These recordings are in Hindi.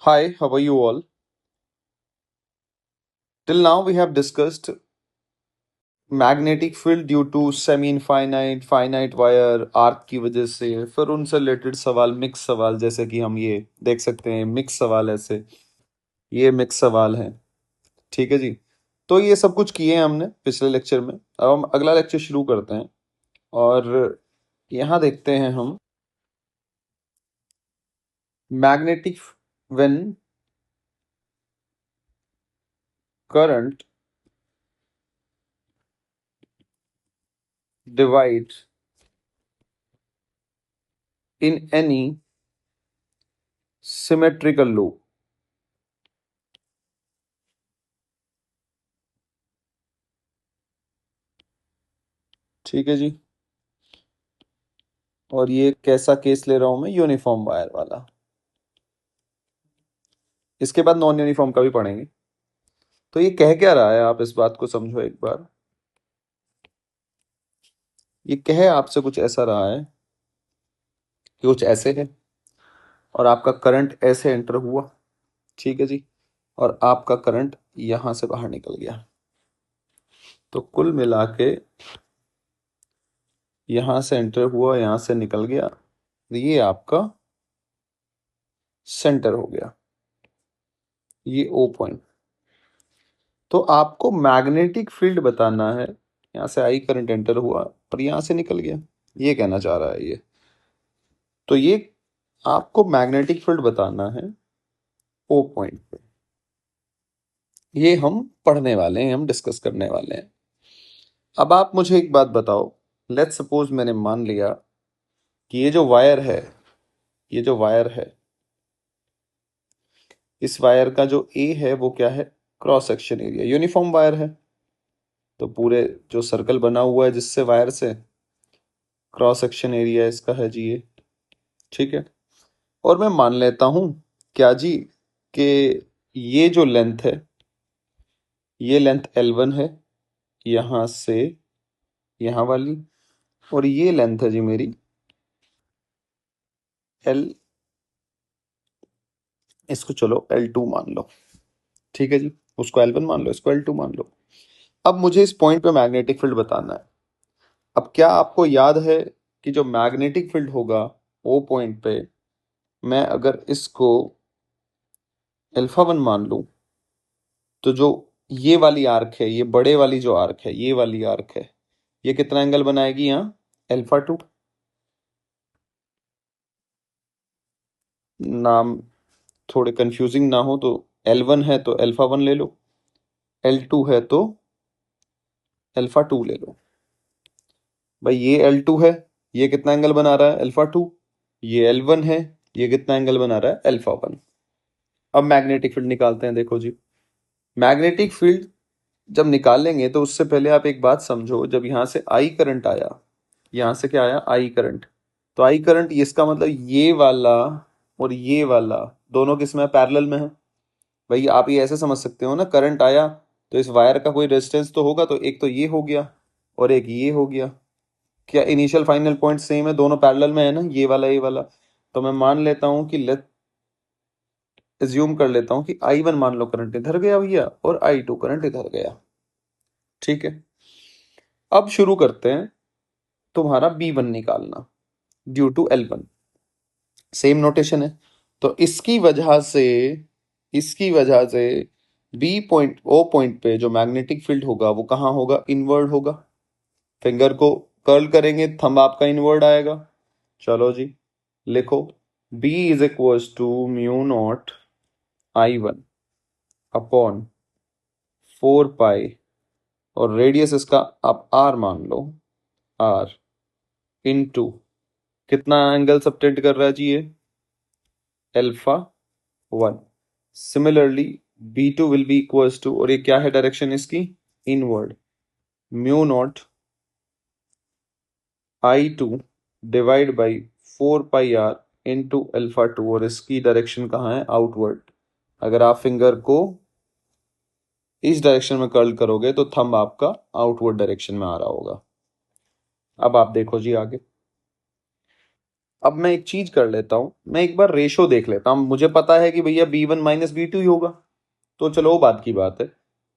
Hi, how are you all? Till now, we have discussed magnetic field due to semi infinite, finite wire arc की वजह से। फिर उनसे रिलेटेड सवाल, मिक्स सवाल, जैसे कि हम ये देख सकते हैं, मिक्स सवाल ऐसे, ये मिक्स सवाल हैं। ठीक है जी। तो ये सब कुछ किए हैं हमने पिछले लेक्चर में। अब हम अगला लेक्चर शुरू करते हैं और यहाँ देखते हैं हम magnetic when current divide in any symmetrical loop. ठीक है जी। और ये कैसा केस ले रहा हूं मैं, यूनिफॉर्म वायर वाला। इसके बाद नॉन यूनिफॉर्म का भी पढ़ेंगे। तो ये कह क्या रहा है, आप इस बात को समझो एक बार। ये कह आपसे कुछ ऐसा रहा है कि कुछ ऐसे है और आपका करंट ऐसे एंटर हुआ। ठीक है जी। और आपका करंट यहां से बाहर निकल गया। तो कुल मिला के यहां से एंटर हुआ, यहां से निकल गया। ये आपका सेंटर हो गया, ये ओ पॉइंट। तो आपको मैग्नेटिक फील्ड बताना है। यहाँ से आई करंट एंटर हुआ और यहाँ से निकल गया, ये कहना चाह रहा है ये। तो ये आपको मैग्नेटिक फील्ड बताना है ओ पॉइंट पे। ये हम पढ़ने वाले हैं, हम डिस्कस करने वाले हैं। अब आप मुझे एक बात बताओ। लेट्स सपोज मैंने मान लिया कि ये जो वायर है, ये जो वायर है, इस वायर का जो ए है वो क्या है, cross section area. Uniform wire है तो पूरे जो सर्कल बना हुआ है जिससे वायर से, क्रॉस सेक्शन एरिया इसका है जी ये। ठीक है। और मैं मान लेता हूं क्या जी, कि ये जो लेंथ है, ये लेंथ L1 है यहां से यहां वाली, और ये लेंथ है जी मेरी L, इसको चलो L2 मान लो। ठीक है जी। उसको L1 मान लो, इसको L2 मान लो। अब मुझे इस पॉइंट पे मैग्नेटिक फील्ड बताना है। अब क्या आपको याद है कि जो मैग्नेटिक फील्ड होगा ओ पॉइंट पे, मैं अगर इसको अल्फा 1 मान लूं, तो जो ये वाली आर्क है, ये बड़े वाली जो आर्क है, ये वाली आर्क है, ये कितना एंगल बनाएगी यहाँ, अल्फा 2। नाम थोड़े कंफ्यूजिंग ना हो तो L1 है तो अल्फा 1 ले लो, L2 है तो अल्फा 2 ले लो। भाई ये L2 है, ये कितना एंगल बना रहा है, अल्फा 2। ये L1 है, ये कितना एंगल बना रहा है, अल्फा 1। अब मैग्नेटिक फील्ड निकालते हैं। देखो जी, मैग्नेटिक फील्ड जब निकालेंगे तो उससे पहले आप एक बात समझो। जब यहाँ से आई करंट आया, यहाँ से क्या आया, आई करंट। तो आई करंट, इसका मतलब ये वाला और ये वाला दोनों किस में, पैरेलल में है। भाई आप ये ऐसे समझ सकते हो ना, करंट आया तो इस वायर का कोई रेजिस्टेंस तो होगा, तो एक तो ये हो गया और एक ये हो गया। क्या इनिशियल फाइनल पॉइंट सेम है, दोनों पैरेलल में है ना, ये वाला ये वाला। तो मैं मान लेता हूं कि लेट एज्यूम कर लेता हूं कि I1 मान लो करंट इधर गया भैया, और I2 करंट इधर गया। ठीक है। अब शुरू करते हैं तुम्हारा B1 निकालना due to L1। Same notation है। तो इसकी वजह से बी पॉइंट, ओ पॉइंट पे जो मैग्नेटिक फील्ड होगा वो कहाँ होगा, इनवर्ड होगा। फिंगर को कर्ल करेंगे, थंब आपका इनवर्ड आएगा। चलो जी, लिखो। B is equals to mu not I1 upon 4 pi, और रेडियस इसका आप R मान लो, R इनटू कितना एंगल सबटेंड कर रहा है जी, ये alpha 1। Similarly B2 will be equals to, और ये क्या है डायरेक्शन इसकी, inward, mu not I2 divide by 4 pi R into alpha 2, और इसकी डायरेक्शन कहाँ है, आउटवर्ड। अगर आप फिंगर को इस डायरेक्शन में कर्ल करोगे तो थंब आपका आउटवर्ड डायरेक्शन में आ रहा होगा। अब आप देखो जी आगे। अब मैं एक चीज कर लेता हूँ, मैं एक बार रेशो देख लेता हूँ। मुझे पता है कि भैया B1 माइनस B2 ही होगा, तो चलो वो बात की बात है।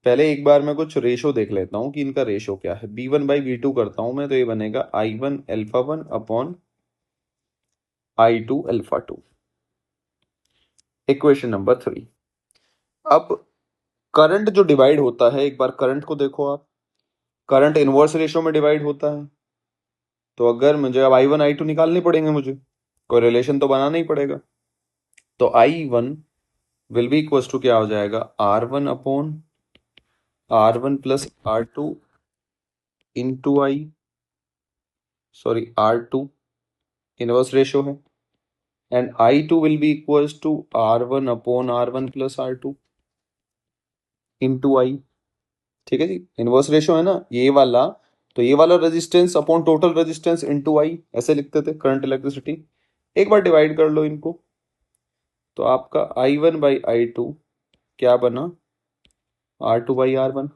पहले एक बार मैं कुछ रेशो देख लेता हूँ कि इनका रेशो क्या है। B1/B2 करता हूँ मैं, तो ये बनेगा I1 α1 upon I2 α2। Equation number 3। अब करंट जो डिवाइड होता है, एक बार करंट को देखो आप, करंट इनवर्स रेशो में डिवाइड होता है। तो अगर मुझे अब I1 I2 निकालने पड़ेंगे, मुझे कोई रिलेशन तो बनाना ही पड़ेगा। तो I1 will be equals to क्या हो जाएगा, R1 upon R1 plus R2 into R2, inverse ratio है। And I2 will be equals to R1 upon R1 plus R2 into I। ठीक है जी, इनवर्स रेशो है ना ये वाला, तो ये वाला resistance upon total resistance into I, ऐसे लिखते थे करंट इलेक्ट्रिसिटी। एक बार डिवाइड कर लो इनको, तो आपका I1/I2 क्या बना, R2/R1।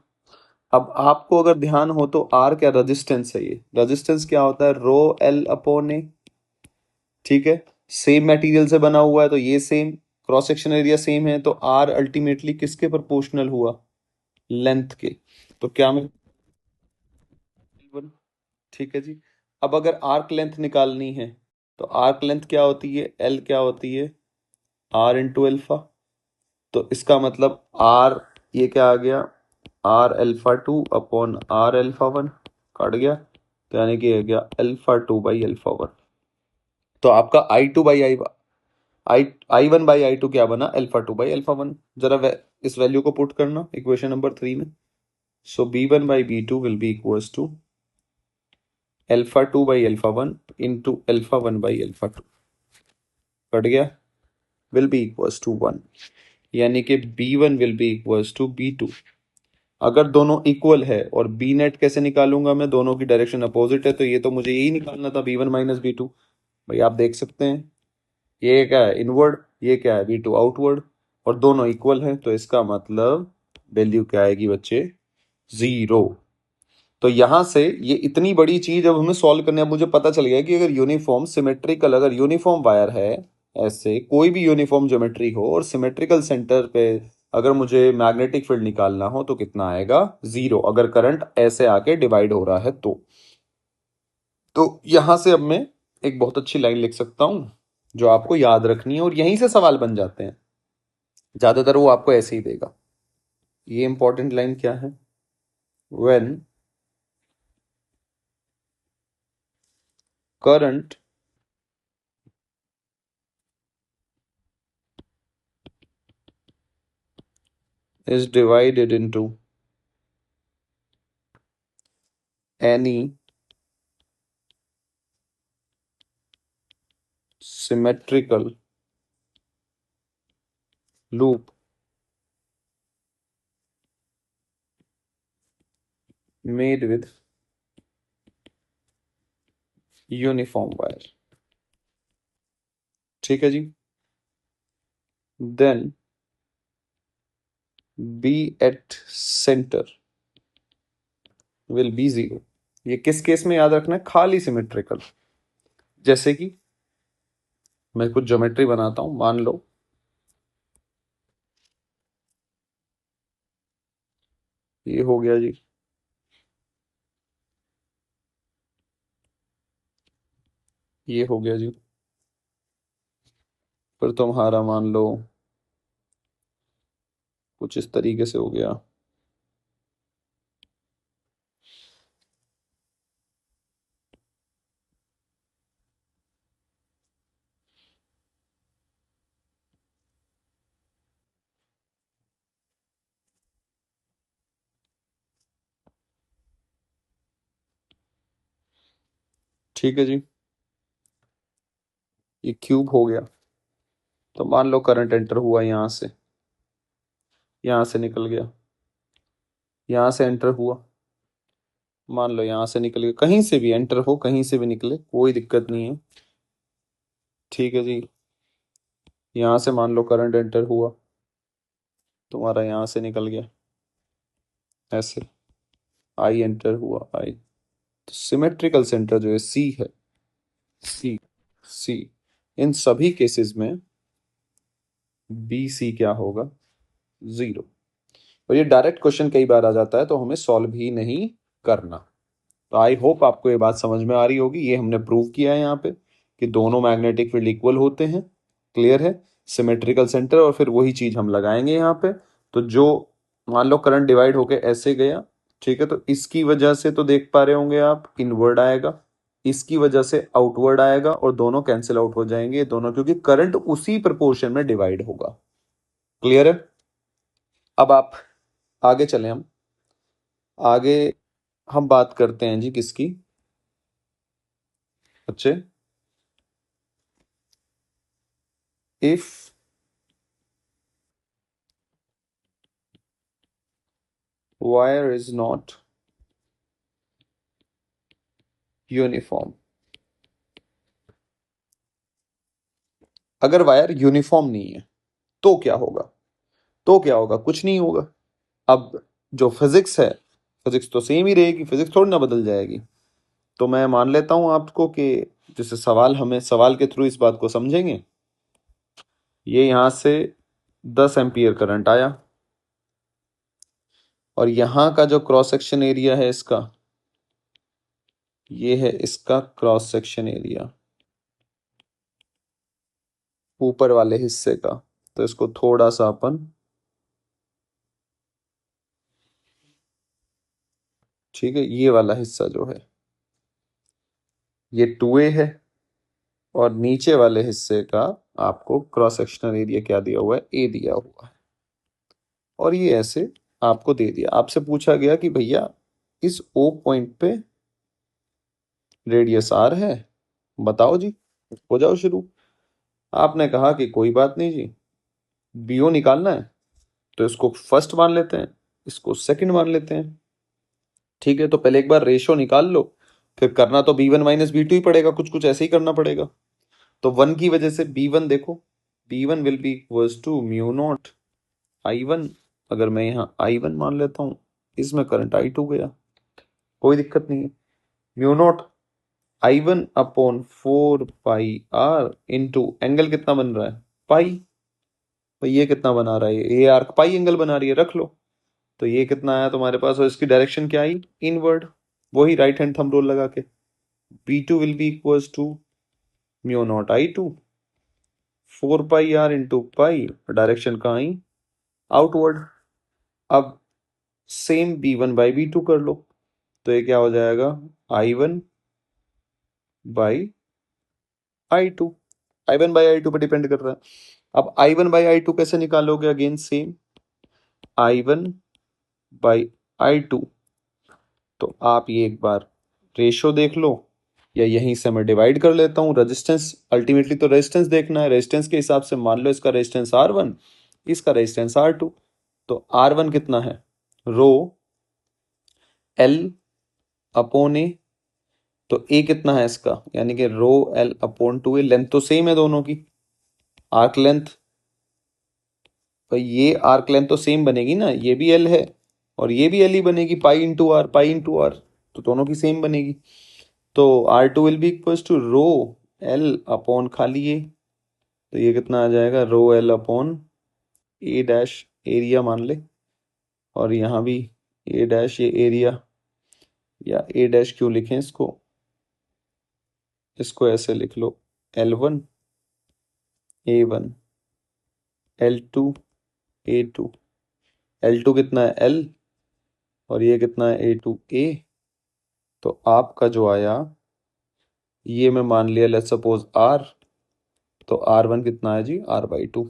अब आपको अगर ध्यान हो तो R क्या रेजिस्टेंस है, ये रेजिस्टेंस क्या होता है, रो L अपॉन ए। ठीक है, सेम मटेरियल से बना हुआ है तो ये same, cross section area same है, तो R अल्टीमेटली किसके प्रोपोर्शनल हुआ, लेंथ के। तो क्या मैं, ठीक है जी। अब अगर आर्क लेंथ निकालनी है, तो आर्क लेंथ क्या होती है, एल क्या होती है, आर इंटू एल्फा। तो इसका मतलब आर, ये क्या आ गया, R α2 अपॉन R α1, काट गया, तो यानी कि आ गया α2/α1। तो आपका I1/I2 क्या बना, α2/α1। जरा इस वैल्यू को पुट करना इक्वेशन नंबर 3 में। So B1/B2 will be equals to α2/α1 into α1/α2, cut गया, विल बी इक्वल्स टू 1। यानी कि B1 will be equals to B2। अगर दोनों इक्वल है, और बी नेट कैसे निकालूंगा मैं, दोनों की डायरेक्शन अपोजिट है, तो ये तो मुझे यही निकालना था, B1 माइनस B2। भाई आप देख सकते हैं, ये क्या है इनवर्ड, ये क्या है B2 आउटवर्ड, और दोनों इक्वल हैं, तो इसका मतलब वैल्यू क्या आएगी बच्चे, 0। तो यहां से ये इतनी बड़ी चीज अब हमें सॉल्व करने, अब मुझे पता चल गया कि अगर यूनिफॉर्म सिमेट्रिकल, अगर यूनिफॉर्म वायर है, ऐसे कोई भी यूनिफॉर्म ज्योमेट्री हो और सिमेट्रिकल सेंटर पे अगर मुझे मैग्नेटिक फील्ड निकालना हो, तो कितना आएगा, 0, अगर करंट ऐसे आके डिवाइड हो रहा है तो यहां से अब मैं एक बहुत अच्छी लाइन लिख सकता हूं जो आपको याद रखनी है, और यहीं से सवाल बन जाते हैं ज्यादातर, वो आपको ऐसे ही देगा। ये इंपॉर्टेंट लाइन क्या है, when current is divided into any symmetrical loop made with uniform wire। ठीक है जी, then B at center will be 0। ये किस केस में याद रखना है, खाली सिमेट्रिकल। जैसे कि मैं कुछ ज्योमेट्री बनाता हूं, मान लो ये हो गया जी, ये हो गया जी, फिर तुम्हारा मान लो कुछ इस तरीके से हो गया। ठीक है जी, ये क्यूब हो गया। तो मान लो करंट एंटर हुआ यहां से, यहां से निकल गया, यहां से एंटर हुआ, मान लो यहां से निकल गया, कहीं से भी एंटर हो, कहीं से भी निकले, कोई दिक्कत नहीं है। ठीक है जी, यहां से मान लो करंट एंटर हुआ, तुम्हारा यहां से निकल गया ऐसे, आई एंटर हुआ, आई। तो सिमेट्रिकल सेंटर जो है सी है, सी। सी, इन सभी केसेस में बी सी क्या होगा, 0। और ये डायरेक्ट क्वेश्चन कई बार आ जाता है तो हमें सॉल्व ही नहीं करना। तो आई होप आपको ये बात समझ में आ रही होगी। ये हमने प्रूव किया है यहाँ पे कि दोनों मैग्नेटिक फील्ड इक्वल होते हैं, क्लियर है, सिमेट्रिकल सेंटर, और फिर वही चीज हम लगाएंगे यहाँ पे। तो जो मान लो करंट डिवाइड होके ऐसे गया, ठीक है, तो इसकी वजह से तो देख पा रहे होंगे आप इनवर्ड आएगा, इसकी वजह से आउटवर्ड आएगा, और दोनों कैंसिल आउट हो जाएंगे दोनों, क्योंकि करंट उसी प्रोपोर्शन में डिवाइड होगा, क्लियर है। अब आप आगे चलें, हम आगे हम बात करते हैं जी किसकी, बच्चे, if wire is not uniform. अगर वायर यूनिफॉर्म नहीं है तो क्या होगा, तो क्या होगा, कुछ नहीं होगा। अब जो फिजिक्स है, फिजिक्स तो सेम ही रहेगी, फिजिक्स थोड़ी ना बदल जाएगी। तो मैं मान लेता हूं आपको कि जैसे सवाल, हमें सवाल के थ्रू इस बात को समझेंगे। ये यहां से 10 एम्पियर करंट आया, और यहां का जो क्रॉस सेक्शन एरिया है इसका, ये है इसका क्रॉस सेक्शन एरिया ऊपर वाले हिस्से का। तो इसको थोड़ा सा अपन, ठीक है, ये वाला हिस्सा जो है ये 2A है, और नीचे वाले हिस्से का आपको क्रॉस सेक्शनल एरिया क्या दिया हुआ है, ए दिया हुआ है। और ये ऐसे आपको दे दिया, आपसे पूछा गया कि भैया इस ओ पॉइंट पे रेडियस आर है, बताओ जी, हो जाओ शुरू। आपने कहा कि कोई बात नहीं जी, बीओ निकालना है तो इसको फर्स्ट मान लेते हैं, इसको सेकंड मान लेते हैं, ठीक है। तो पहले एक बार रेशो निकाल लो, फिर करना तो B one minus B two ही पड़ेगा, कुछ कुछ ऐसे ही करना पड़ेगा। तो 1 की वजह से B1 देखो, B1 will be equals to mu not I1। अगर मैं यहाँ I1 मान लेता हूँ, इसमें करंट I2 गया, कोई दिक्कत नहीं है। Mu not I1 upon 4 pi R into angle कितना बन रहा है, पाई। तो ये कितना बना रहा है, ये आर्क पाई एंगल बना रही है, रख लो। तो ये कितना आया तुम्हारे पास, और इसकी डायरेक्शन क्या आई, इनवर्ड, वही राइट हैंड थंब रूल लगा के। B2 will be equals to mu not I2 4 pi R into pi, direction कहाँ आई, आउटवर्ड। अब सेम B1/B2 कर लो, तो ये क्या हो जाएगा, I1/I2, I1/I2 पे डिपेंड कर रहा है। अब I1/I2 कैसे निकालोगे, अगेन सेम I1/I2। तो आप ये एक बार रेशो देख लो, या यहीं से मैं डिवाइड कर लेता हूँ। रेजिस्टेंस, अल्टीमेटली तो रेजिस्टेंस देखना है, रेजिस्टेंस के हिसाब से मान लो इसका रेजिस्टेंस R1, इसका रेजिस्टेंस R2। तो R1 कितना है, रो L अपॉन ए, तो ए कितना है इसका, यानी कि रो L अपॉन 2A, लेंथ तो सेम है दोनों की, आर्क लेंथ, तो ये आर्क लेंथ तो सेम बनेगी ना, ये भी L है और ये भी L ही बनेगी, pi into R, pi into R, तो दोनों की सेम बनेगी। तो R2 will be equal to rho L upon खाली ए, तो ये कितना आ जाएगा, rho L upon A dash, area मान ले, और यहाँ भी ए डैश, ये एरिया, या ए डैश क्यों लिखें इसको, इसको ऐसे लिख लो, L1 A1, L2 A2, L2 कितना है L, और ये कितना है A2 A। तो आपका जो आया, ये मैं मान लिया लेट्स सपोज R, तो R1 कितना है जी, R/2।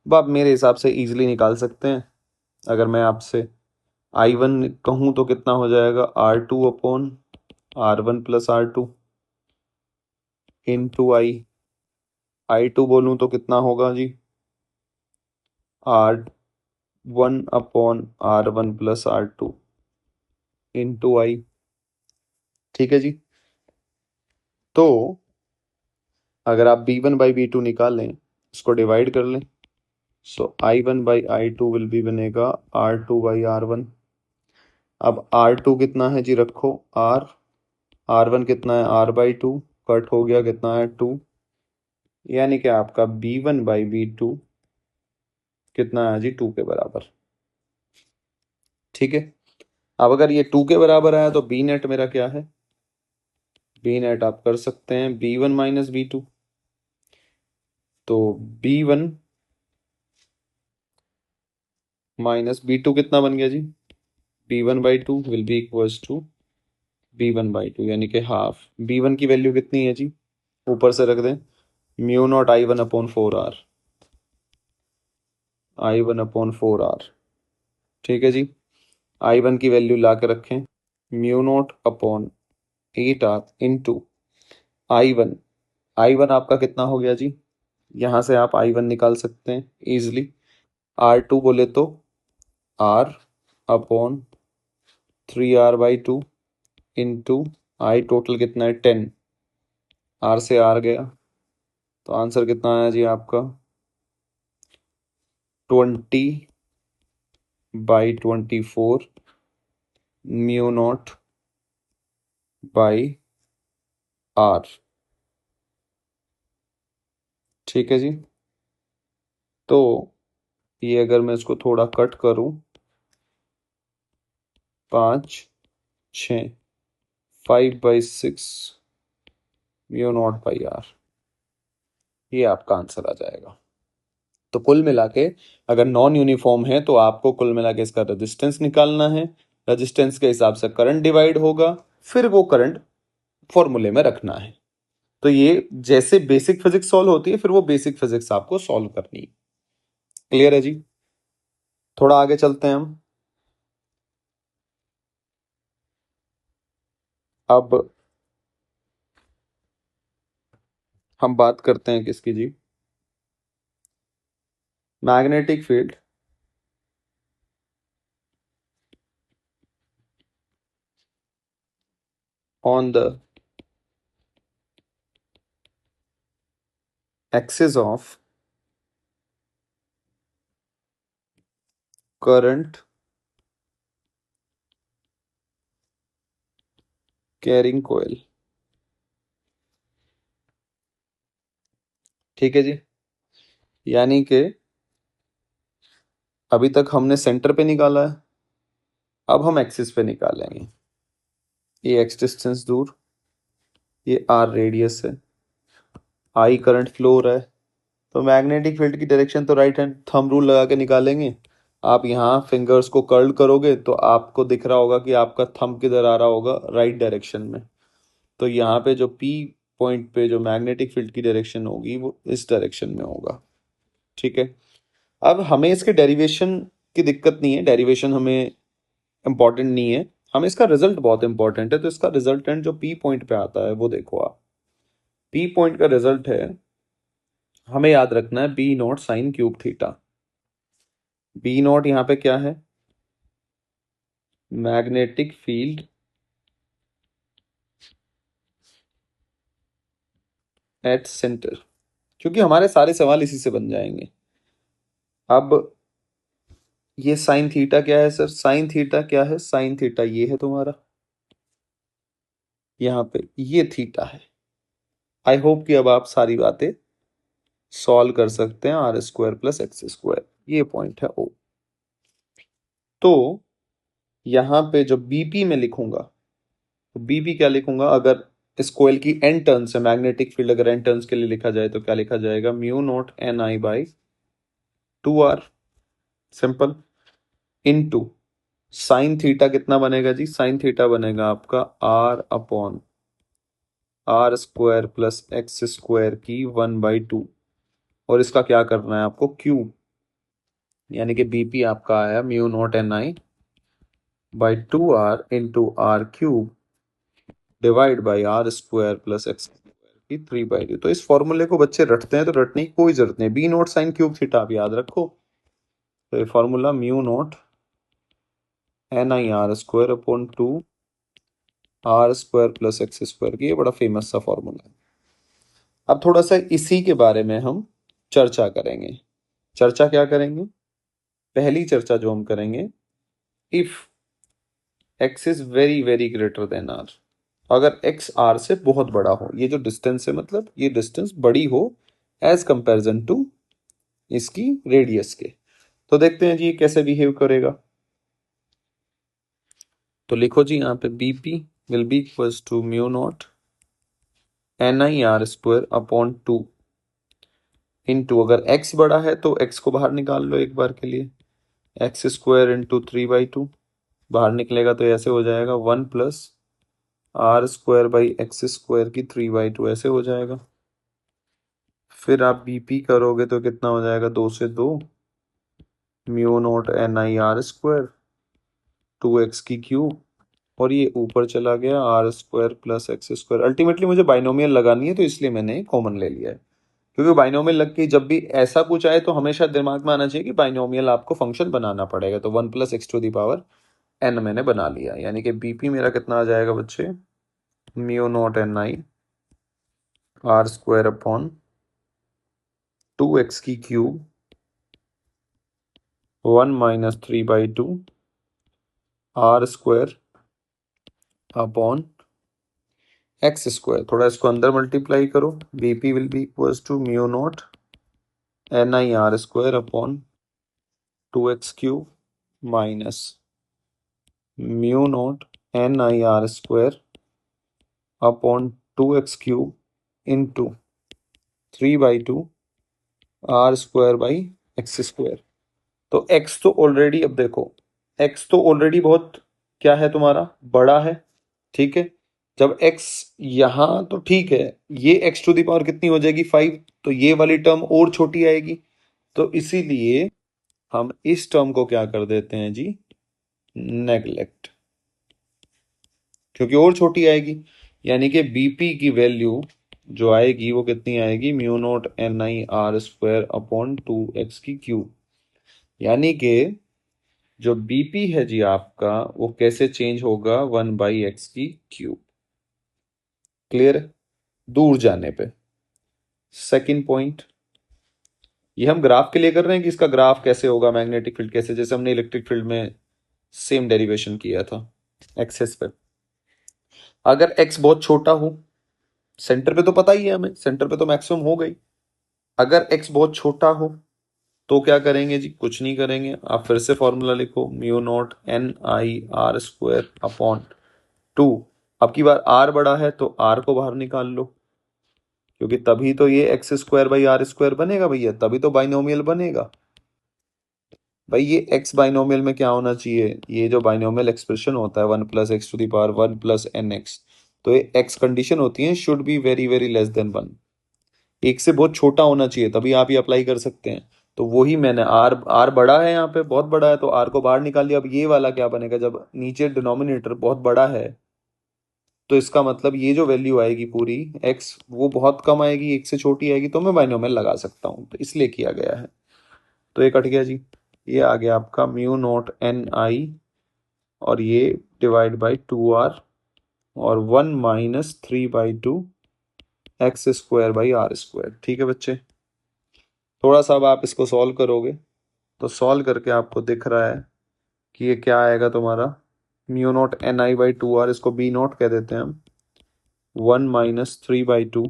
अब आप मेरे हिसाब से इजीली निकाल सकते हैं। अगर मैं आपसे I1 कहूँ तो कितना हो जाएगा, R2 upon R1 plus R2 into I2 बोलूँ तो कितना होगा जी, R1 upon R1 plus R2 into I, ठीक है जी। तो अगर आप B1/B2 निकाल लें, इसको डिवाइड कर लें, सो I1/I2 विल बी बनेगा R2/R1। अब R2 कितना है जी, रखो R, R1 कितना है R/2, कट हो गया, कितना है 2, यानी कि आपका B1/B2 कितना है जी, 2 के बराबर। ठीक है, अब अगर ये 2 के बराबर आया तो बी नेट मेरा क्या है, बी नेट आप कर सकते हैं B1 - B2। तो B1 - B2 कितना बन गया जी, B1/2 will be equals to B1/2 यानी कि हाफ। B1 की वैल्यू कितनी है जी, ऊपर से रख दें, μ0I1/4R, I1/4R। ठीक है जी, I1 की वैल्यू ला के रखें, μ0/8R इंटू I1। I1 आपका कितना हो गया जी, यहाँ से आप I1 निकाल सकते हैं इजिली। R2 बोले तो R/3R/2 इंटू आई टोटल कितना है 10, R से R गया तो आंसर कितना आया जी आपका 20/24 μ0/R। ठीक है जी, तो ये अगर मैं इसको थोड़ा कट करूं, 5 6 5/6 μ0/R, ये आपका आंसर आ जाएगा। तो कुल मिला के अगर नॉन यूनिफॉर्म है तो आपको कुल मिला के इसका रेजिस्टेंस निकालना है, रेजिस्टेंस के हिसाब से करंट डिवाइड होगा, फिर वो करंट फॉर्मूले में रखना है। तो ये जैसे बेसिक फिजिक्स सॉल्व होती है, फिर वो बेसिक फिजिक्स आपको सॉल्व करनी है। क्लियर है जी, थोड़ा आगे चलते हैं हम। अब हम बात करते हैं किसकी जी, magnetic field on the axis of current carrying coil. ठीक है जी, यानी कि अभी तक हमने सेंटर पे निकाला है, अब हम एक्सिस पे निकालेंगे। ये एक्स डिस्टेंस दूर, ये आर रेडियस है, आई करंट फ्लो हो रहा है, तो मैग्नेटिक फील्ड की डायरेक्शन तो राइट हैंड थंब रूल लगा के निकालेंगे। आप यहाँ फिंगर्स को कर्ल करोगे तो आपको दिख रहा होगा कि आपका थंब किधर आ रहा होगा, राइट डायरेक्शन में। तो यहाँ पे जो पी पॉइंट पे जो मैग्नेटिक फील्ड की डायरेक्शन होगी वो इस डायरेक्शन में होगा। ठीक है, अब हमें इसके डेरिवेशन की दिक्कत नहीं है, डेरिवेशन हमें इंपॉर्टेंट नहीं है, हमें इसका रिजल्ट बहुत इंपॉर्टेंट है। तो इसका रिजल्टेंट जो पी पॉइंट पे आता है वो देखो आप, पी पॉइंट का रिजल्ट है, हमें याद रखना है B0 sin³ थीटा। B0 यहाँ पे क्या है, मैग्नेटिक फील्ड एट सेंटर, क्योंकि हमारे सारे सवाल इसी से बन जाएंगे। अब ये साइन थीटा क्या है सर, साइन थीटा क्या है, साइन थीटा ये है तुम्हारा, यहाँ पे ये थीटा है। आई होप कि अब आप सारी बातें सॉल्व कर सकते हैं, R² + X², ये पॉइंट है ओ। तो यहाँ पे जो BP में लिखूंगा, तो BP क्या लिखूंगा, अगर इस कोयल की एन टर्न्स है, मैग्नेटिक फील्ड अगर एन टर्न्स के लिए लिखा जाए तो क्या लिखा जाएगा, μ0NI/2R, simple, into sine theta कितना बनेगा जी, साइन थीटा बनेगा आपका R/R² + X² की 1/2, और इसका क्या करना है आपको, क्यूब, यानी कि BP आपका आया μ0NI/2R into R³ divide by R² + X² की 3/2। तो इस फॉर्मूले को बच्चे रटते हैं तो रटने की कोई जरूरत नहीं, B0 sin³ आप याद रखो। तो ये फॉर्मूला μ0NI/2 R² + X² की, ये बड़ा फेमस सा फॉर्मूला है। अब थोड़ा सा इसी के बारे में हम चर्चा करेंगे। चर्चा क्या करेंगे, पहली चर्चा जो हम करेंगे, if x is very very greater than r, अगर x r से बहुत बड़ा हो, ये जो डिस्टेंस है मतलब ये डिस्टेंस बड़ी हो, एज कंपेरिजन टू इसकी रेडियस के। तो देखते हैं जी ये कैसे बिहेव करेगा। तो लिखो जी यहाँ पे BP will be equals to mu naught NIR² upon 2 into, अगर x बड़ा है तो x को बाहर निकाल लो एक बार के लिए, x² इंटू 3/2 बाहर निकलेगा तो ऐसे हो जाएगा 1 प्लस R² बाई x² की 3/2 ऐसे हो जाएगा। फिर आप बीपी करोगे तो कितना हो जाएगा, 2 से 2 म्यू नॉट NIR² 2x की क्यूब, और ये ऊपर चला गया R² प्लस x²। अल्टीमेटली मुझे बाइनोमियल लगानी है तो इसलिए मैंने कॉमन ले लिया है, क्योंकि बाइनोमियल लग के जब भी ऐसा कुछ आए तो हमेशा दिमाग में आना चाहिए कि बाइनोमियल आपको फंक्शन बनाना पड़ेगा। तो 1 प्लस x⁴n मैंने बना लिया, यानी कि बीपी मेरा कितना आ जाएगा बच्चे, mu naught NI R² upon 2x की cube 1 minus 3/2 R² upon x²। थोड़ा इसको अंदर मल्टीप्लाई करो, BP will be equals to mu naught NIR² upon 2x cube minus mu naught NIR² upon 2x cube into 3/2 R²/x²। तो x तो ऑलरेडी, अब देखो x तो ऑलरेडी बहुत क्या है तुम्हारा, बड़ा है, ठीक है। जब x यहाँ तो ठीक है, ये x⁴ कितनी हो जाएगी 5, तो ये वाली टर्म और छोटी आएगी, तो इसीलिए हम इस टर्म को क्या कर देते हैं जी, नेगलेक्ट, क्योंकि और छोटी आएगी। यानी कि बीपी की वैल्यू जो आएगी वो कितनी आएगी, mu naught NIR² upon 2x की क्यूब। यानी कि जो बीपी है जी आपका वो कैसे चेंज होगा, 1/x की क्यूब। क्लियर है, दूर जाने पे। सेकंड पॉइंट, ये हम ग्राफ के लिए कर रहे हैं कि इसका ग्राफ कैसे होगा, मैग्नेटिक फील्ड कैसे, जैसे हमने इलेक्ट्रिक फील्ड में सेम डेरिवेशन किया था एक्सेस पे। अगर x बहुत छोटा हो, सेंटर पे तो पता ही है हमें, सेंटर पे तो मैक्सिमम हो गई। अगर x बहुत छोटा हो तो क्या करेंगे जी, कुछ नहीं करेंगे, आप फिर से फॉर्मूला लिखो, म्यू नॉट NIR² अपॉन 2। अब की बार r बड़ा है तो r को बाहर निकाल लो, क्योंकि तभी तो ये x²/r² बनेगा भैया, तभी तो बाइनोमियल बनेगा भाई। ये x बाइनोमियल में क्या होना चाहिए, ये जो बाइनोमियल एक्सप्रेशन होता है 1 प्लस x⁴ 1 प्लस nx, तो ये x कंडीशन होती है, should be very very less than 1, एक से बहुत छोटा होना चाहिए, तभी आप ये अप्लाई कर सकते हैं। तो वही मैंने r बड़ा है, यहाँ पे बहुत बड़ा है तो r को बाहर निकाल लिया। अब ये वाला क्या बनेगा, जब नीचे डिनोमिनेटर बहुत बड़ा है तो इसका मतलब ये जो वैल्यू आएगी पूरी x वो बहुत कम आएगी, एक से छोटी आएगी, तो मैं बाइनोमियल लगा सकता हूँ, तो इसलिए किया गया है। तो ये कट गया जी, ये आ गया आपका म्यू नॉट NI और ये डिवाइड बाई 2r और 1 माइनस 3/2 x²/r²। ठीक है बच्चे, थोड़ा सा अब आप इसको सॉल्व करोगे तो सॉल्व करके आपको दिख रहा है कि ये क्या आएगा तुम्हारा, म्यू नॉट NI/2r, इसको बी नॉट कह देते हैं हम, 1 माइनस 3/2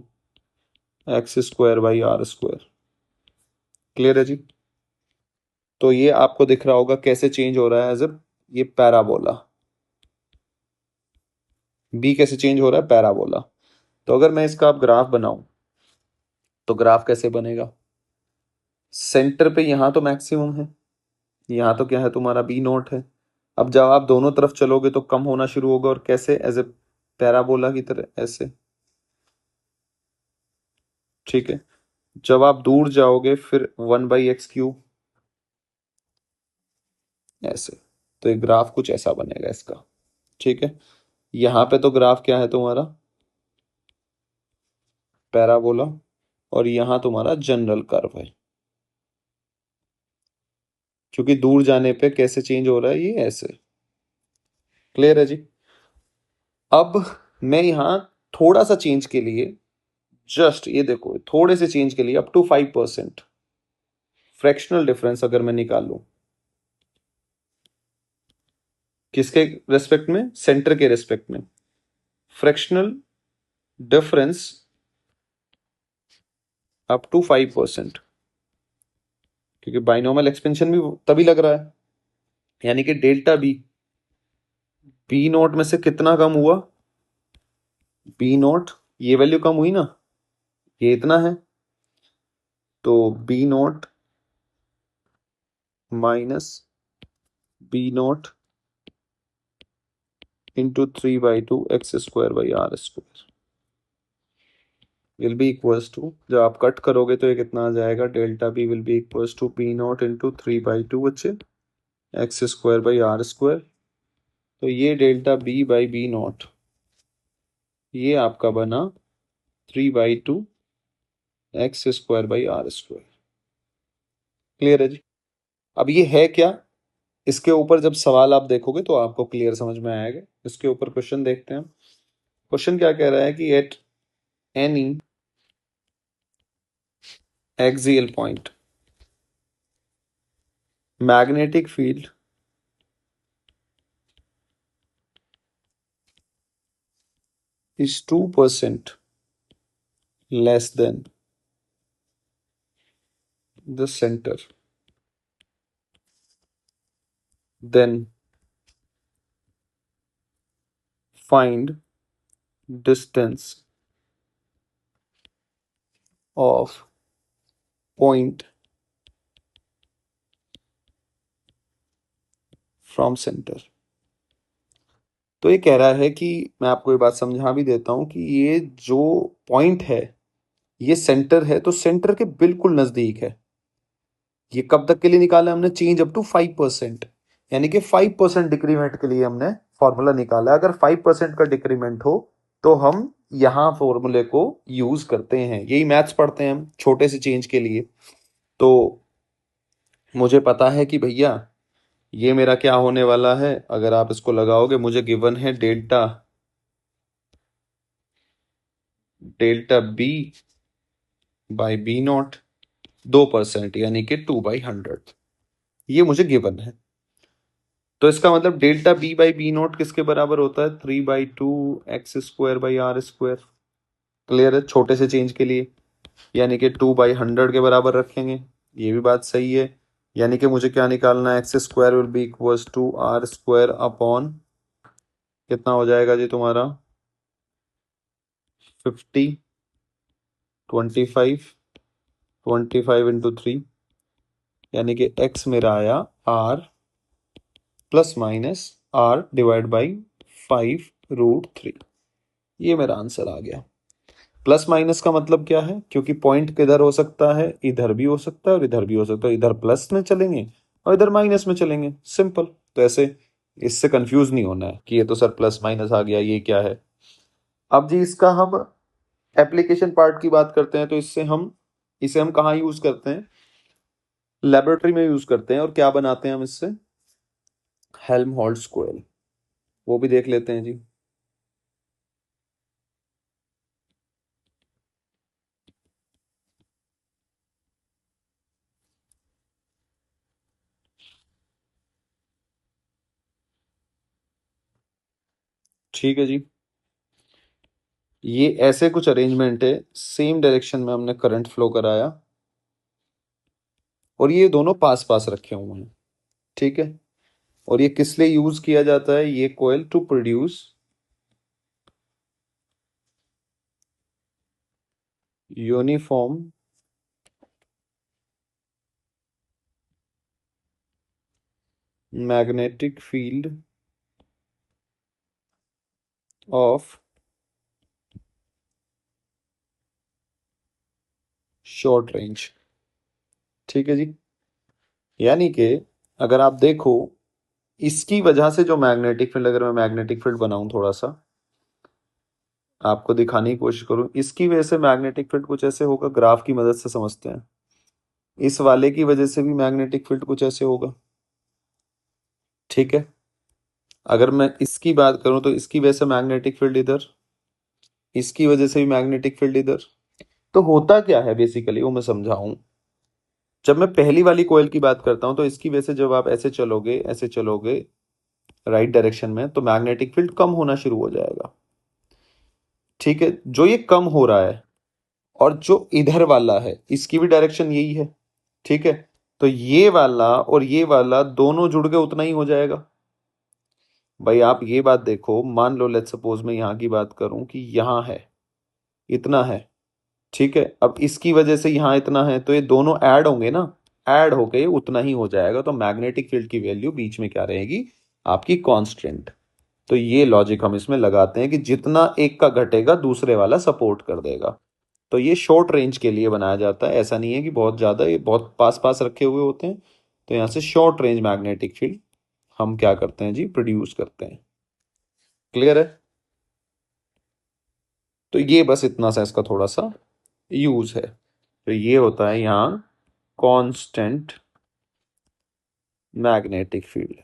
x²/r²। क्लियर है जी। तो ये आपको दिख रहा होगा कैसे चेंज हो रहा है एज ए, ये पैराबोला, बी कैसे चेंज हो रहा है, पैराबोला। तो अगर मैं इसका आप ग्राफ बनाऊं तो ग्राफ कैसे बनेगा, सेंटर पे यहां तो मैक्सिमम है, यहाँ तो क्या है तुम्हारा बी नॉट है। अब जब आप दोनों तरफ चलोगे तो कम होना शुरू होगा, और कैसे, एज ए पैराबोला की तरह ऐसे, ठीक है। जब आप दूर जाओगे फिर 1/x³ ऐसे, तो एक ग्राफ कुछ ऐसा बनेगा इसका, ठीक है। यहाँ पे तो ग्राफ क्या है तुम्हारा, पैराबोला, और यहाँ तुम्हारा जनरल कर्व है, क्योंकि दूर जाने पे कैसे चेंज हो रहा है, ये ऐसे। क्लियर है जी। अब मैं यहाँ थोड़ा सा चेंज के लिए, जस्ट ये देखो थोड़े से चेंज के लिए अप टू 5% फ्रैक्शनल डिफरेंस अगर मैं निकालूं, किसके रेस्पेक्ट में, सेंटर के रेस्पेक्ट में, फ्रैक्शनल डिफरेंस अप टू 5%, क्योंकि बाइनोमियल एक्सपेंशन भी तभी लग रहा है, यानी कि डेल्टा बी नोट में से कितना कम हुआ, बी नोट, ये वैल्यू कम हुई ना, ये इतना है, तो B naught minus B naught into 3/2 x² / r² will be equals to, जब आप कट करोगे तो ये कितना आ जाएगा, delta B will be equals to B naught into 3/2 x² / r²। तो ये डेल्टा बी नोट ये आपका बना 3/2 x² / r²। क्लियर है जी? अब ये है क्या, इसके ऊपर जब सवाल आप देखोगे तो आपको क्लियर समझ में आएगा। इसके ऊपर क्वेश्चन देखते हैं। क्वेश्चन क्या कह रहा है कि at any axial point magnetic field is 2% less than the center, then find distance of point from center। तो ये कह रहा है कि मैं आपको ये बात समझा भी देता हूं कि ये जो पॉइंट है ये सेंटर है, तो सेंटर के बिल्कुल नजदीक है। ये कब तक के लिए निकाला हमने, चेंज अप टू 5%, यानी कि 5% डिक्रीमेंट के लिए हमने फॉर्मूला निकाला। अगर 5% का डिक्रीमेंट हो तो हम यहां फॉर्मूले को यूज करते हैं, यही मैथ्स पढ़ते हैं हम छोटे से चेंज के लिए। तो मुझे पता है कि भैया ये मेरा क्या होने वाला है, अगर आप इसको लगाओगे, मुझे गिवन है डेल्टा बी नॉट 2%, यानी कि 2/100, ये मुझे गिवन है। तो इसका मतलब डेल्टा बी नोट किसके बराबर होता है, 3/2 x² / r²। क्लियर है, छोटे से चेंज के लिए, यानी कि 2/100 के बराबर रखेंगे, ये भी बात सही है। यानी कि मुझे क्या निकालना है, x² will be equals to r² upon कितना हो जाएगा जी तुम्हारा, 50, 25 इंटू 3, यानी कि x मेरा आया r प्लस माइनस r/5√3। ये मेरा आंसर आ गया। प्लस माइनस का मतलब क्या है, क्योंकि पॉइंट किधर हो सकता है, इधर भी हो सकता है और इधर भी हो सकता है, इधर प्लस में चलेंगे और इधर माइनस में चलेंगे, सिंपल। तो ऐसे इससे कंफ्यूज नहीं होना है कि ये तो सर प्लस माइनस आ गया, ये क्या है। अब जी इसका हम एप्लीकेशन पार्ट की बात करते हैं, तो इसे हम कहाँ यूज करते हैं, लेबोरेटरी में यूज करते हैं। और क्या बनाते हैं हम इससे, हेल्महोल्ट्ज कोयल, वो भी देख लेते हैं जी। ठीक है जी, ये ऐसे कुछ अरेंजमेंट है, सेम डायरेक्शन में हमने करंट फ्लो कराया और ये दोनों पास पास रखे हुए हैं, ठीक है। और ये किस लिए यूज किया जाता है, ये coil to produce uniform magnetic field of short range. ठीक है जी, यानी कि अगर आप देखो, इसकी वजह से जो मैग्नेटिक फील्ड, अगर मैं मैग्नेटिक फील्ड बनाऊं थोड़ा सा आपको दिखाने की कोशिश करूं, इसकी वजह से मैग्नेटिक फील्ड कुछ ऐसे होगा, ग्राफ की मदद से समझते हैं। इस वाले की वजह से भी मैग्नेटिक फील्ड कुछ ऐसे होगा, ठीक है। अगर मैं इसकी बात करूं तो इसकी वजह से मैग्नेटिक फील्ड इधर, इसकी वजह से भी मैग्नेटिक फील्ड इधर। तो होता क्या है बेसिकली वो मैं समझाऊं। जब मैं पहली वाली कोयल की बात करता हूं तो इसकी वजह से जब आप ऐसे चलोगे राइट डायरेक्शन में, तो मैग्नेटिक फील्ड कम होना शुरू हो जाएगा, ठीक है। जो ये कम हो रहा है, और जो इधर वाला है इसकी भी डायरेक्शन यही है, ठीक है। तो ये वाला और ये वाला दोनों जुड़ के उतना ही हो जाएगा। भाई आप ये बात देखो, मान लो लेट्स सपोज मैं यहाँ की बात करूं कि यहाँ है, इतना है, ठीक है। अब इसकी वजह से यहाँ इतना है, तो ये दोनों ऐड होंगे ना, ऐड होके ये उतना ही हो जाएगा। तो मैग्नेटिक फील्ड की वैल्यू बीच में क्या रहेगी, आपकी कांस्टेंट। तो ये लॉजिक हम इसमें लगाते हैं कि जितना एक का घटेगा दूसरे वाला सपोर्ट कर देगा। तो ये शॉर्ट रेंज के लिए बनाया जाता है, ऐसा नहीं है कि बहुत ज़्यादा ये बहुत पास पास रखे हुए होते हैं। तो यहाँ से शॉर्ट रेंज मैग्नेटिक फील्ड हम क्या करते हैं जी, प्रोड्यूस करते हैं। क्लियर है। तो ये बस इतना सा इसका थोड़ा सा यूज है। तो ये होता है यहाँ कांस्टेंट मैग्नेटिक फील्ड।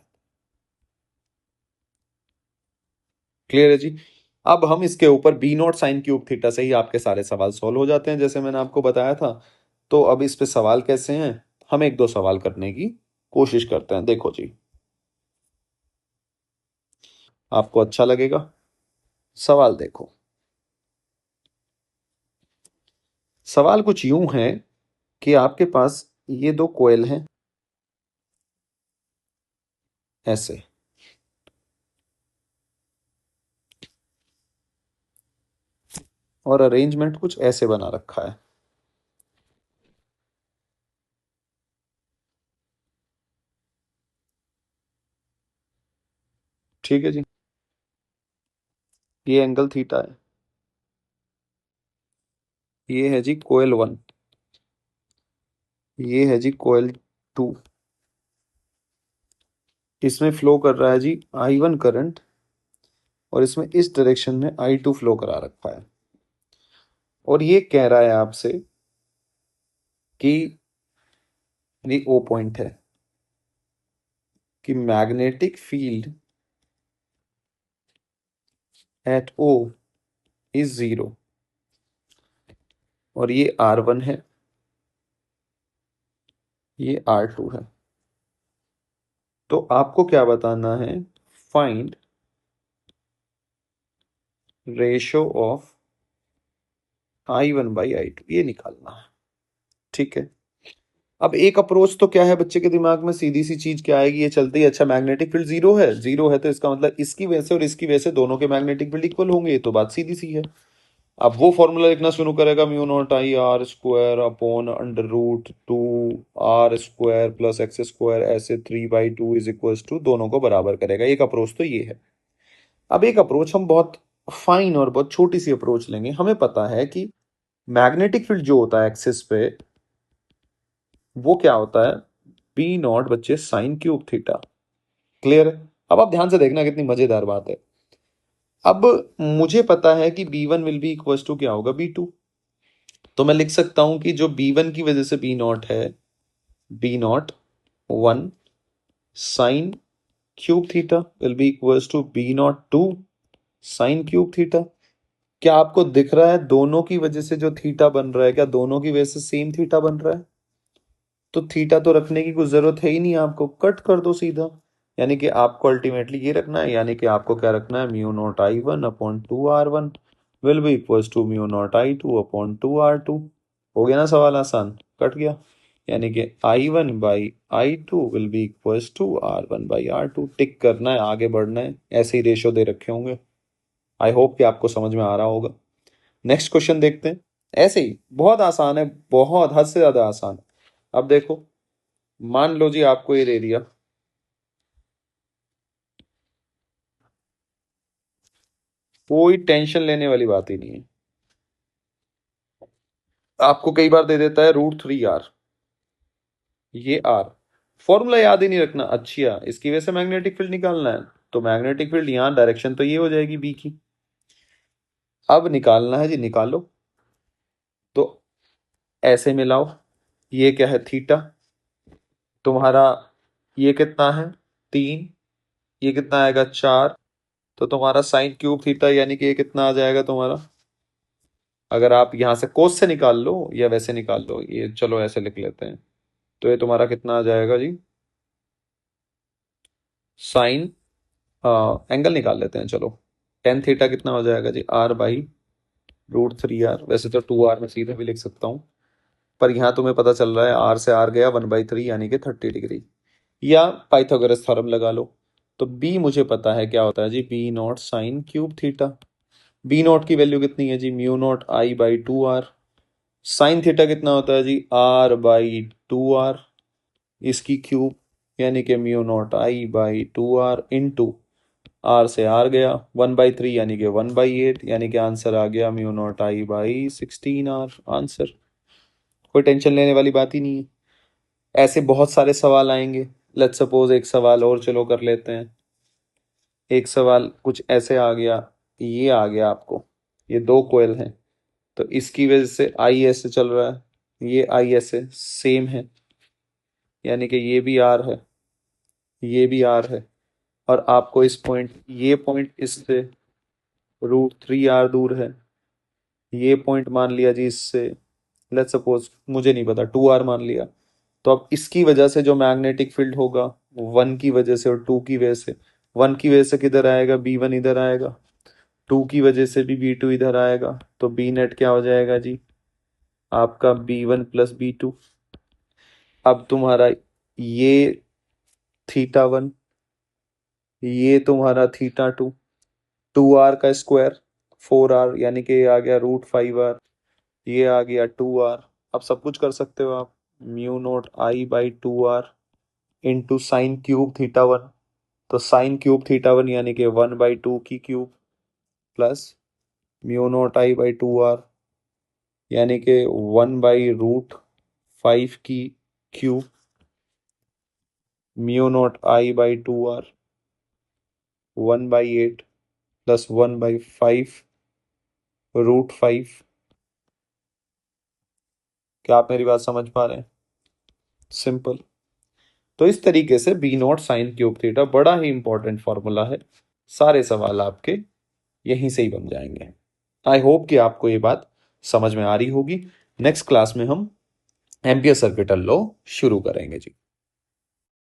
क्लियर है जी। अब हम इसके ऊपर B naught sine cube theta से ही आपके सारे सवाल सॉल्व हो जाते हैं, जैसे मैंने आपको बताया था। तो अब इस पे सवाल कैसे हैं, हम एक दो सवाल करने की कोशिश करते हैं। देखो जी, आपको अच्छा लगेगा। सवाल देखो, सवाल कुछ यूं है कि आपके पास ये दो कोयल हैं ऐसे, और अरेंजमेंट कुछ ऐसे बना रखा है। ठीक है जी। ये एंगल थीटा है। ये है जी कोयल वन, ये है जी कोयल टू। इसमें फ्लो कर रहा है जी I1 करंट, और इसमें इस डायरेक्शन में I2 फ्लो करा रखा है। और ये कह रहा है आपसे कि ये ओ पॉइंट है कि magnetic field at O is zero. और ये R1 है, ये R2 है। तो आपको क्या बताना है, फाइंड रेशो ऑफ I1/I2, ये निकालना है। ठीक है। अब एक अप्रोच तो क्या है बच्चे के दिमाग में, सीधी सी चीज क्या आएगी, ये चलती है, अच्छा मैग्नेटिक फील्ड जीरो है, जीरो है तो इसका मतलब इसकी वजह से और इसकी वजह से दोनों के मैग्नेटिक फील्ड इक्वल होंगे, ये तो बात सीधी सी है। अब वो फॉर्मूला लिखना शुरू करेगा, mu nought I R square upon under root two R square plus X square ऐसे 3/2 इज इक्वल टू, दोनों को बराबर करेगा। एक अप्रोच तो ये है। अब एक अप्रोच हम बहुत फाइन और बहुत छोटी सी अप्रोच लेंगे। हमें पता है कि मैग्नेटिक फील्ड जो होता है एक्सिस पे, वो क्या होता है, बी नॉट बच्चे साइन क्यूब थीटा। क्लियर है। अब आप ध्यान से देखना, कितनी मजेदार बात है। अब मुझे पता है कि B1 will be equal to क्या होगा, B2। तो मैं लिख सकता हूं कि जो B1 की वजह से बी नॉट है, B01 sine cube theta will be equal to B02 sine cube theta. क्या आपको दिख रहा है दोनों की वजह से जो थीटा बन रहा है, क्या दोनों की वजह से सेम थीटा बन रहा है? तो थीटा तो रखने की कुछ जरूरत है ही नहीं, आपको कट कर दो सीधा। यानी कि आपको अल्टीमेटली ये रखना है, यानी कि आपको क्या रखना है, mu not I1 upon 2R1 will be equal to mu not I2 upon 2R2। हो गया ना सवाल आसान, कट गया। यानी कि I1/I2 will be equal to R1/R2। Tick करना है, आगे बढ़ना है, ऐसे ही रेशो दे रखे होंगे। आई होप कि आपको समझ में आ रहा होगा। नेक्स्ट क्वेश्चन देखते हैं। ऐसे ही बहुत आसान है, बहुत हद से ज्यादा आसान। अब देखो, मान लो जी आपको ये दे दिया, कोई टेंशन लेने वाली बात ही नहीं है। आपको कई बार दे देता है √3R, ये R, फॉर्मूला याद ही नहीं रखना। अच्छा, इसकी वजह से मैग्नेटिक फील्ड निकालना है, तो मैग्नेटिक फील्ड यहाँ डायरेक्शन तो ये हो जाएगी बी की। अब निकालना है जी, निकालो। तो ऐसे मिलाओ, ये क्या है, थीटा तुम्हारा, ये कितना है, 3, ये कितना आएगा, 4। तो तुम्हारा साइन क्यूब थीटा यानी कि ये कितना आ जाएगा तुम्हारा, अगर आप यहां से कोस से निकाल लो या वैसे निकाल लो, ये चलो ऐसे लिख लेते हैं। तो ये तुम्हारा कितना आ जाएगा जी, साइन, एंगल निकाल लेते हैं चलो। टेन थीटा कितना हो जाएगा जी, R/2। √3r। वैसे तो 2r में सीधे भी लिख सकता हूँ, पर यहाँ तुम्हें पता चल रहा है r से r गया 1/3 यानी कि 30 डिग्री। या पाइथागोरस थ्योरम लगा लो। तो b मुझे पता है क्या होता है जी, b not sine cube theta. b not की वैल्यू कितनी है जी, mu not I/2r। Sine theta कितना होता है जी, r/2r, इसकी क्यूब, यानी कि mu not I/2r into r से r गया 1/3 यानी कि 1/8, यानी कि आंसर आ गया म्यू नॉट I/16r आंसर। कोई टेंशन लेने वाली बात ही नहीं है। ऐसे बहुत सारे सवाल आएंगे। लेट्स सपोज एक सवाल और चलो कर लेते हैं। एक सवाल कुछ ऐसे आ गया, ये आ गया आपको, ये दो कोयल हैं, तो इसकी वजह से आई ऐसे चल रहा है, ये आई ऐसे सेम है, यानी कि ये भी आर है, ये भी आर है, और आपको इस पॉइंट, ये पॉइंट इससे √3r दूर है, ये पॉइंट मान लिया जी इससे, लेट्स सपोज मुझे नहीं पता 2r मान लिया। तो अब इसकी वजह से जो मैग्नेटिक फील्ड होगा, 1 की वजह से और 2 की वजह से, 1 की वजह से किधर आएगा, B1 इधर आएगा, 2 की वजह से भी B2 इधर आएगा, तो बी नेट क्या हो जाएगा जी, आपका B1 + B2। अब तुम्हारा ये θ1, ये तुम्हारा θ2, 2r का स्क्वायर 4r, यानी कि ये आ गया √5r, ये आ गया 2r। अब सब कुछ कर सकते हो आप, mu not I/2r into sine cube θ1, तो साइन क्यूब θ1 यानी कि 1/2 की cube, plus mu not I/2r यानी कि 1/√5 की cube, mu not I/2r 1/8 plus 1/5 √5। क्या आप मेरी बात समझ पा रहे हैं? सिंपल। तो इस तरीके से B not sine cube theta बड़ा ही इंपॉर्टेंट फॉर्मूला है। सारे सवाल आपके यहीं से ही बन जाएंगे। आई होप कि आपको ये बात समझ में आ रही होगी। नेक्स्ट क्लास में हम एम्पियर सर्किटल लॉ शुरू करेंगे जी।